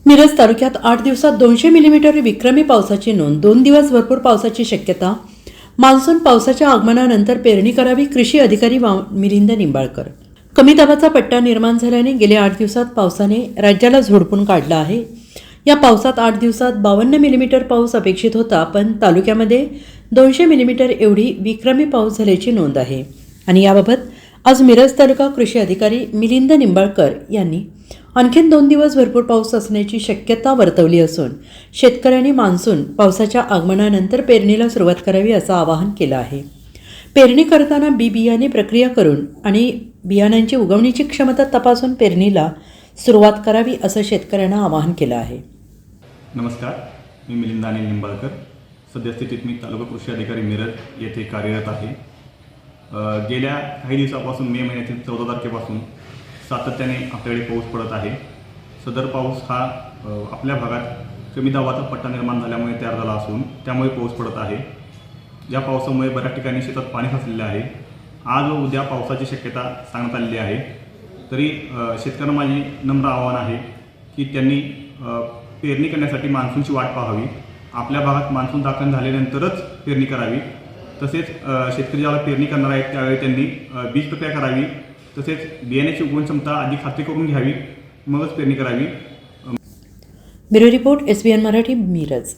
मिरज तालुक्यात 8 दिवसात 200 मिलीमीटर विक्रमी पावसाची नोंद. 2 दिवस भरपूर पावसाची शक्यता. मान्सून पावसाच्या आगमनानंतर पेरणी करावी. कृषी अधिकारी मिलिंद निंबाळकर. कमी दाबाचा पट्टा निर्माण झाल्याने गेल्या 8 दिवसात पावसाने राज्याला झोडपून काढलं आहे. या पावसात 8 दिवसात 52 मिलीमीटर पाऊस अपेक्षित होता, पण तालुक्यामध्ये 200 मिलीमीटर एवढी विक्रमी पाऊस झाल्याची नोंद आहे. आणि याबाबत आज मिरज तालुका कृषी अधिकारी मिलिंद निंबाळकर यांनी आणखीन 2 दिवस भरपूर पाऊस असण्याची शक्यता वर्तवली असून शेतकऱ्यांनी मान्सून पावसाच्या आगमनानंतर पेरणीला सुरुवात करावी असं आवाहन केलं आहे. पेरणी करताना बियाणे प्रक्रिया करून आणि बियाण्यांची उगवणीची क्षमता तपासून पेरणीला सुरुवात करावी असं शेतकऱ्यांना आवाहन केलं आहे. नमस्कार, मी मिलिंद अनिल निंबाळकर. सद्यस्थितीत मी तालुका कृषी अधिकारी मिरज येथे कार्यरत आहे. गेल्या काही दिवसापासून मे महिन्यातील 14 तारखेपासून सातत्याने आपल्याकडे पाऊस पडत आहे. सदर पाऊस हा आपल्या भागात कमी दाबाचा पट्टा निर्माण झाल्यामुळे तयार झाला असून त्यामुळे पाऊस पडत आहे. या पावसामुळे बऱ्याच ठिकाणी शेतात पाणी साचलेले आहे. आज व उद्या पावसाची शक्यता सांगण्यात आलेली आहे. तरी शेतकऱ्यांना माझी नम्र आवाहन आहे की त्यांनी पेरणी करण्यासाठी मान्सूनची वाट पाहावी. आपल्या भागात मान्सून दाखल झाल्यानंतरच पेरणी करावी. तसेच शेतकरी ज्यावेळेला पेरणी करणार आहेत त्यावेळी त्यांनी बीज प्रक्रिया करावी. तसेच बियाण्याची उगवण क्षमता आधी खात्री करून घ्यावी, मगच पेरणी करावी. Bureau report SBN Marathi, Miraj.